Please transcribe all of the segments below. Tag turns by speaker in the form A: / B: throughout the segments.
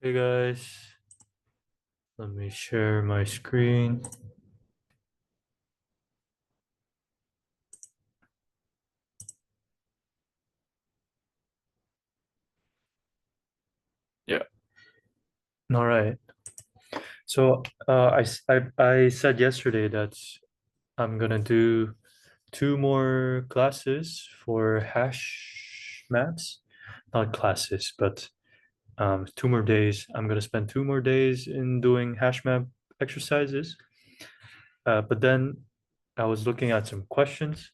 A: Hey guys, let me share my screen. Yeah. All right. So I said yesterday that I'm gonna do two more classes for hash maps. Not classes, but two more days. I'm gonna spend 2 more days in doing hash map exercises. But then I was looking at some questions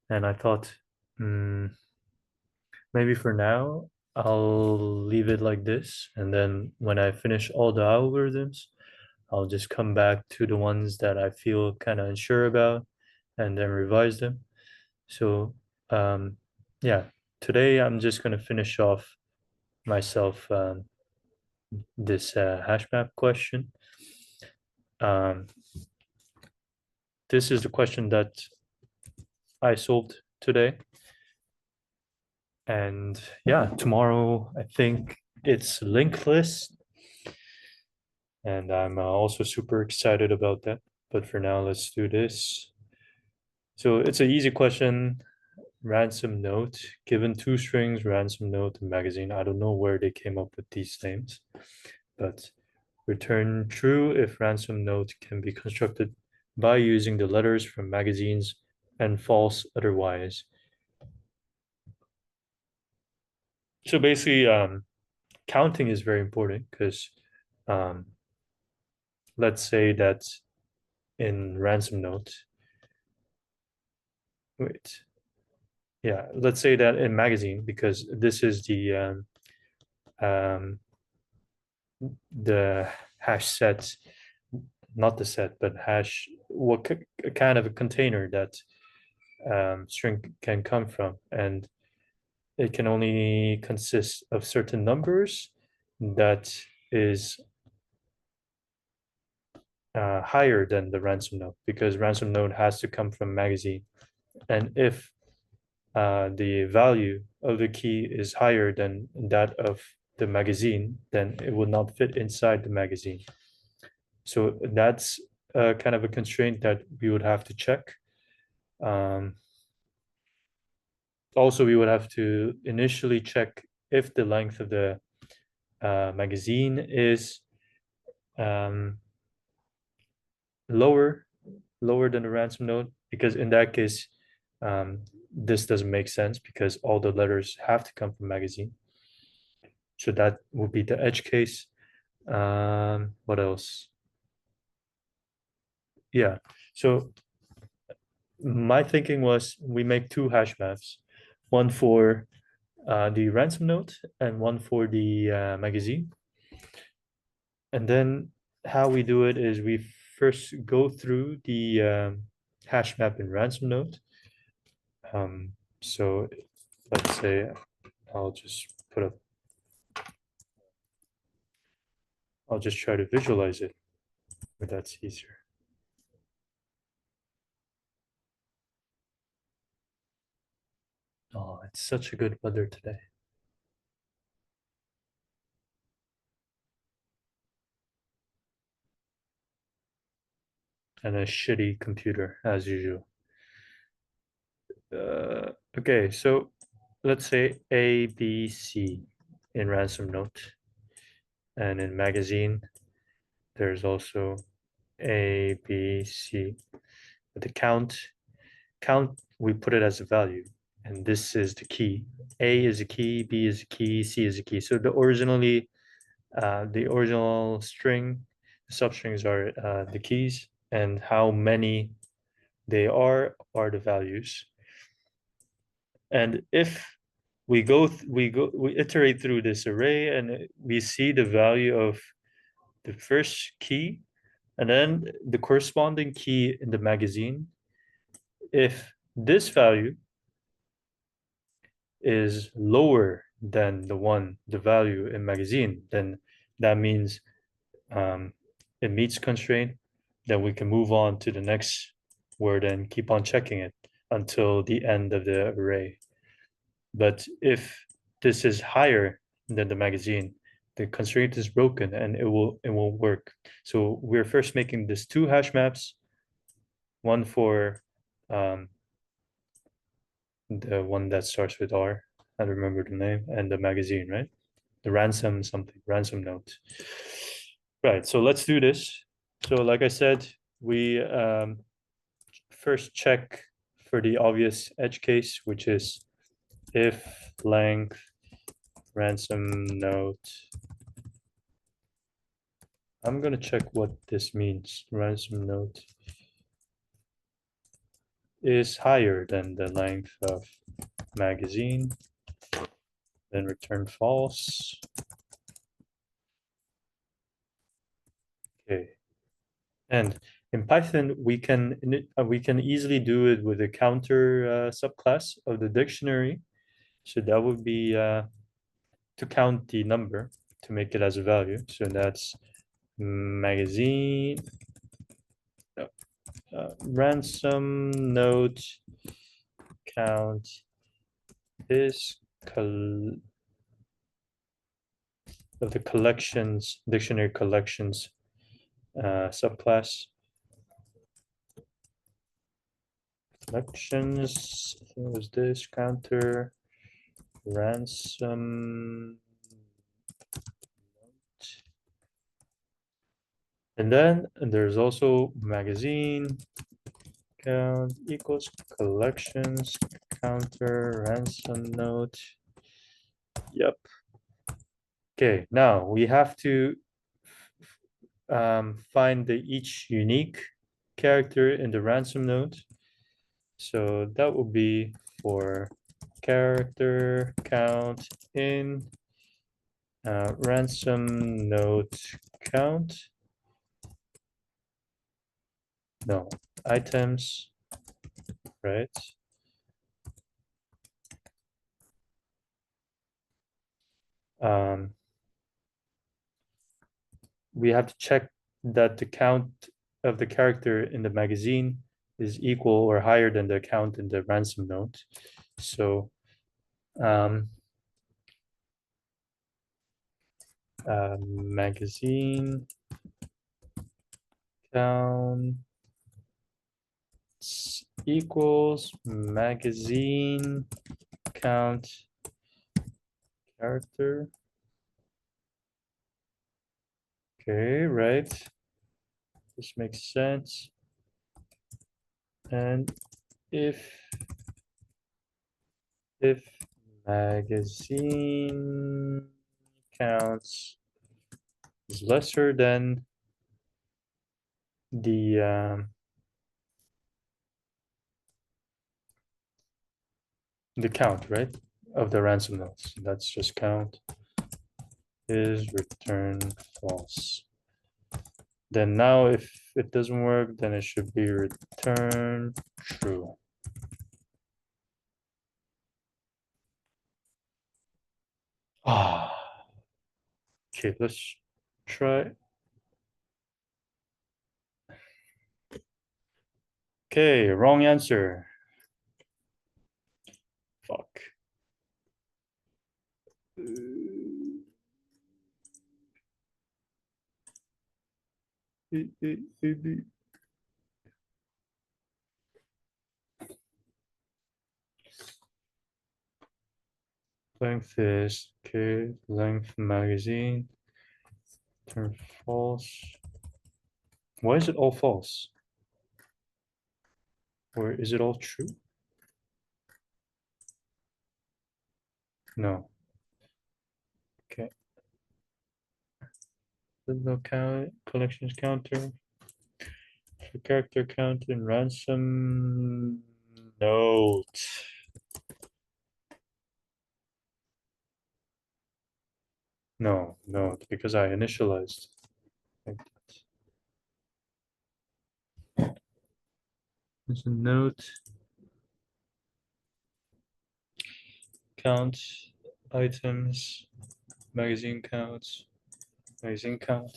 A: and I thought, hmm, maybe for now, I'll leave it like this. And then when I finish all the algorithms, I'll just come back to the ones that I feel kind of unsure about and then revise them. So, um, yeah, today I'm just going to finish off myself this hash map question. Um, this is the question that I solved today. And yeah, tomorrow I think it's linked list. And I'm also super excited about that. But for now, let's do this. So it's an easy question. Ransom note, given two strings, ransom note, and magazine. I don't know where they came up with these names, but return true if ransom note can be constructed by using the letters from magazines and false otherwise. So basically, counting is very important because um, let's say that in ransom note, wait, yeah, let's say that in magazine, because this is um, the hash set, not the set, but hash, what kind of a container that string can come from. And it can only consist of certain numbers that is higher than the ransom note because ransom note has to come from magazine. And if the value of the key is higher than that of the magazine, then it will not fit inside the magazine. So that's kind of a constraint that we would have to check. Um, Also, we would have to initially check if the length of the magazine is um, lower lower than the ransom note, because in that case, this doesn't make sense because all the letters have to come from magazine. So that would be the edge case. What else? Yeah. So my thinking was we make two hash maps, one for the ransom note and one for the magazine. And then how we do it is we first go through the hash map in ransom note. So let's say I'll just put up, I'll just try to visualize it, if that's easier. Oh, it's such a good weather today. And a shitty computer as usual. Okay, so let's say A, B, C in ransom note. And in magazine, there's also A, B, C. But the count, we put it as a value. And this is the key. A is a key, B is a key, C is a key. So the original string, the substrings are the keys, and how many they are the values. And if we iterate through this array and we see the value of the first key and then the corresponding key in the magazine, if this value is lower than the value in magazine, then that means um, it meets constraint, then we can move on to the next word and keep on checking it until the end of the array. But if this is higher than the magazine, the constraint is broken and it will work. So we're first making this two hash maps, one for the one that starts with R. I don't remember the name, and the magazine, right? The ransom something, ransom note. Right, so let's do this. So like I said, we first check for the obvious edge case, which is if length ransom note. I'm gonna check what this means. Ransom note is higher than the length of magazine, then return false. Okay, and in Python we can easily do it with a counter subclass of the dictionary. So that would be to count the number to make it as a value. So that's magazine ransom note count is of the collections, dictionary collections subclass. Collections, I think it was this counter ransom. And then there's also magazine count equals collections counter ransom note. Yep. Okay, now we have to find each unique character in the ransom note. So that would be for character count in ransom note count. No, items, right? Um, we have to check that the count of the character in the magazine is equal or higher than the count in the ransom note. So magazine count equals magazine count character. Okay, right. This makes sense. And if magazine counts is lesser than the count, right, of the ransom notes. That's just count is return false. Then now if it doesn't work, then it should be return true. Ah, okay, let's try. Okay, wrong answer. Fuck. Length is okay. Length magazine. Turn false. Why is it all false? Or is it all true? No. Okay. There's no count collections counter. For character count in ransom note. No, no, because I initialized like that. There's a note count items magazine counts magazine count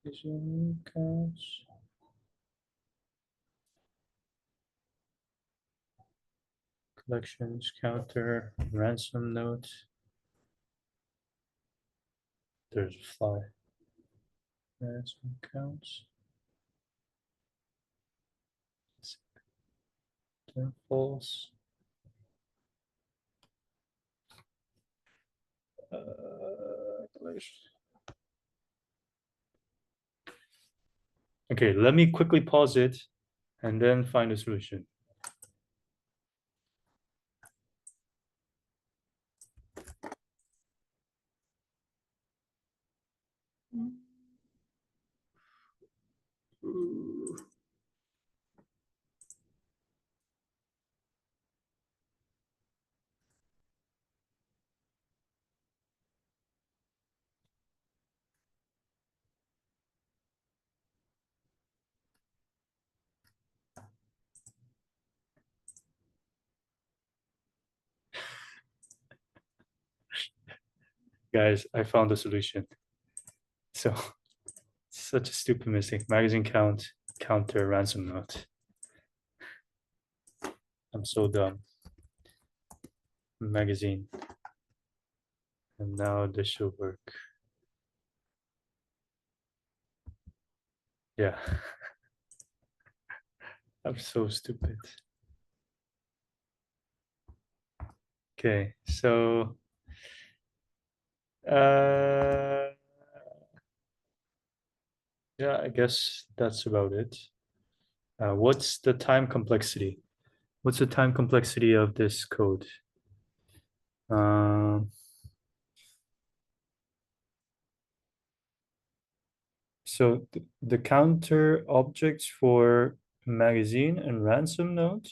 A: magazine counts collections, counter, ransom note. There's a fly. Ransom counts. False. Collection. Okay, let me quickly pause it and then find a solution. Guys, I found a solution. So, such a stupid mistake. Magazine count, counter, ransom note. I'm so dumb. Magazine. And now this should work. Yeah. I'm so stupid. Okay, so yeah, I guess that's about it. What's the time complexity? What's the time complexity of this code? Um, so the counter objects for magazine and ransom note.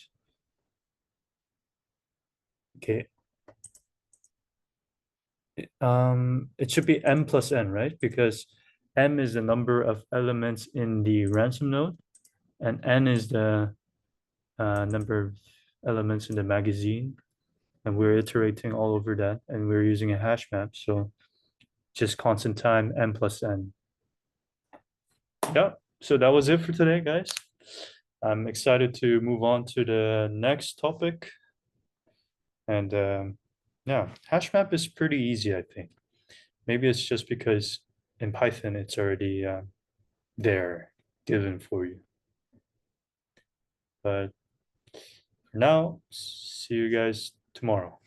A: Okay. It should be m plus n, right? Because m is the number of elements in the ransom node, and n is the number of elements in the magazine. And we're iterating all over that, and we're using a hash map. So just constant time n plus n. Yeah, so that was it for today, guys. I'm excited to move on to the next topic. And yeah, hash map is pretty easy, I think. Maybe it's just because in Python it's already there given for you. But for now, see you guys tomorrow.